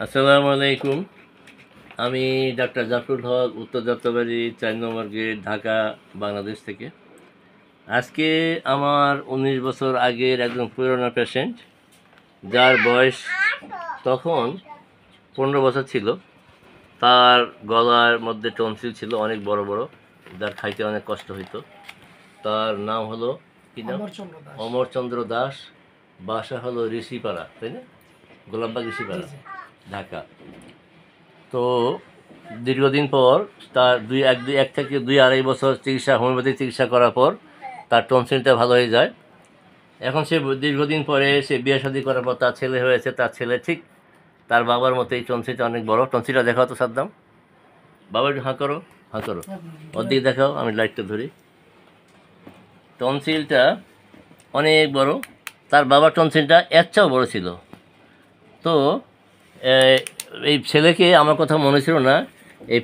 আসসালামু আলাইকুম। আমি ডাক্তার জাফরুল হক, উত্তর যাত্রাবাড়ি ৪ নম্বর গেট, ঢাকা, বাংলাদেশ থেকে। আজকে আমার ১৯ বছর আগের একজন পুরনো পেশেন্ট, যার বয়স তখন ১৫ বছর ছিল। তার গলার মধ্যে টনসিল ছিল অনেক বড় বড়, যার খাইতে অনেক কষ্ট হইতো। তার নাম হলো কি নাম? অমরচন্দ্র দাস। বাসা হলো ঋষিপাড়া, তাই না? গোলাপবাগ ঋষিপাড়া, ঢাকা। তো দীর্ঘদিন পর তার এক থেকে ২-২.৫ বছর চিকিৎসা, হোমিওপ্যাথি চিকিৎসা করার পর তার টনসিলটা ভালো হয়ে যায়। এখন সে দীর্ঘদিন পরে সে বিয়ে শাদী করার পর তার ছেলে হয়েছে। তার ছেলে ঠিক তার বাবার মতোই, টনসিলটা অনেক বড়। টনসিলটা দেখাও তো সাদ্দাম, বাবা একটু হাঁ করো, হাঁ করো, ওর দিকে দেখাও, আমি লাইটটা ধরি। টনসিলটা অনেক বড়, তার বাবার টনসিলটা এর চেয়েও বড় ছিল। তো এই ছেলেকে আমার কথা মনে ছিল না। এই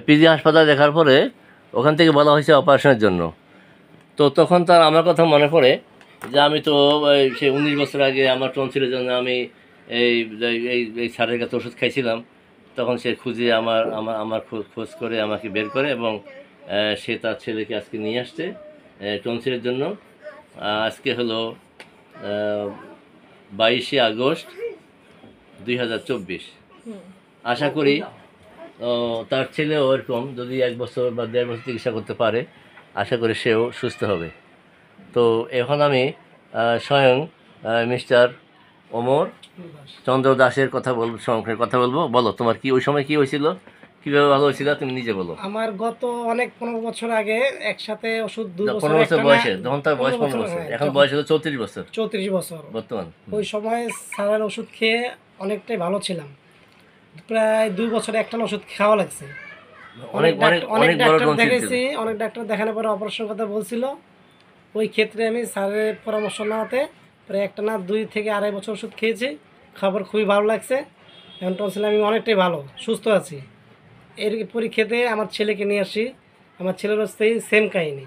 পিজি হাসপাতাল দেখার পরে ওখান থেকে বলা হয়েছে অপারেশনের জন্য। তো তখন তার আমার কথা মনে পড়ে যে আমি তো সে ১৯ বছর আগে আমার টনসিলের জন্য আমি এই এই এই স্যারের কাছে ওষুধ খাইছিলাম। তখন সে খুঁজে আমার খোঁজ করে আমাকে বের করে এবং সে তার ছেলেকে আজকে নিয়ে আসছে টনসিলের জন্য। আজকে হলো ২২শে আগস্ট ২০২৪। আশা করি তার ছেলেও এরকম যদি ১ বছর বা ১.৫ বছর চিকিৎসা করতে পারে, আশা করি সেও সুস্থ হবে। তো এখন আমি স্বয়ং মিস্টার অমর চন্দ্র দাসের সঙ্গে কথা বলবো। বলো, তোমার কি ওই সময় কি হয়েছিল, কীভাবে ভালো হয়েছিল, তুমি নিজে বলো। আমার গত অনেক ১৫ বছর আগে একসাথে ওষুধ ২ বছর ১৫ বছর বয়সে, তখন তার বয়স ১৫ বছর, এখন বয়স হলো ৩৪ বছর। ৩৪ বছর বর্তমান। ওই সময় স্যারের ওষুধ খেয়ে অনেকটাই ভালো ছিলাম। প্রায় ২ বছর একটানা ওষুধ খাওয়া লাগছে। অনেক ডাক্তার দেখেছি, অনেক ডাক্তার দেখানোর পরে অপারেশন কথা বলছিল। ওই ক্ষেত্রে আমি স্যারের পরামর্শ নেওয়াতে প্রায় একটানা ২ থেকে ২.৫ বছর ওষুধ খেয়েছি। খাবার খুবই ভালো লাগছে। এখন টনসিল আমি অনেকটাই ভালো, সুস্থ আছি। এর পরীক্ষাতে আমার ছেলেকে নিয়ে আসি, আমার ছেলের হচ্ছে সেম কাহিনী,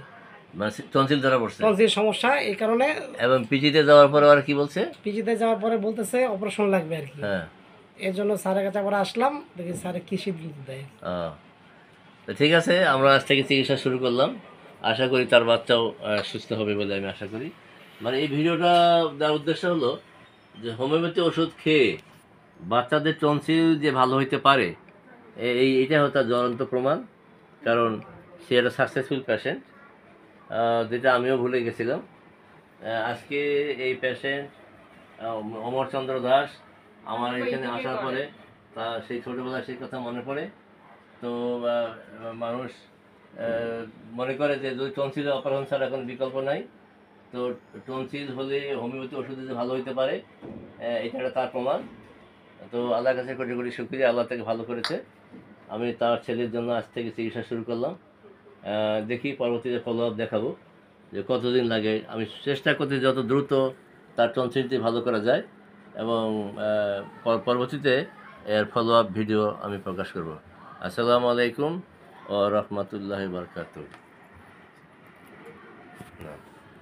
টনসিল ধরা পড়ছে, টনসিল সমস্যা। এই কারণে এবং পিজিতে যাওয়ার পরে আর কি বলছে, পিজিতে যাওয়ার পরে বলতেছে অপারেশন লাগবে আর কি। হ্যাঁ, এর জন্য স্যারের কাছে আবার আসলাম, দেখি স্যারে কী সিদ্ধান্ত দেয়। তো ঠিক আছে, আমরা আজ থেকে চিকিৎসা শুরু করলাম। আশা করি তার বাচ্চাও সুস্থ হবে বলে আমি আশা করি। মানে এই ভিডিওটা দেওয়ার উদ্দেশ্য হলো যে হোমিওপ্যাথি ওষুধ খেয়ে বাচ্চাদের টনসিল যে ভালো হইতে পারে, এইটা হলো তার জ্বলন্ত প্রমাণ। কারণ সে একটা সাকসেসফুল পেশেন্ট, যেটা আমিও ভুলে গেছিলাম। আজকে এই পেশেন্ট অমরচন্দ্র দাস আমার এখানে আসার পরে সেই ছোটোবেলায় সেই কথা মনে পড়ে। তো মানুষ মনে করে যে যদি টনসিলের অপারেশন ছাড়া এখন বিকল্প নাই, তো টনসিল হলে হোমিওপ্যাথি ওষুধে যে ভালো হইতে পারে, এটা একটা তার প্রমাণ। তো আল্লাহর কাছে কোটি কোটি শুকরিয়া, আল্লাহ তাকে ভালো করেছে। আমি তার ছেলের জন্য আজ থেকে চিকিৎসা শুরু করলাম। দেখি পরবর্তীতে ফলো আপ দেখাবো যে কতদিন লাগে। আমি চেষ্টা করতে যত দ্রুত তার টনসিলটি ভালো করা যায়, এবং পরবর্তীতে এর ফলো আপ ভিডিও আমি প্রকাশ করব। আসসালামু আলাইকুম ওয়া রাহমাতুল্লাহি ওয়া বারাকাতুহু।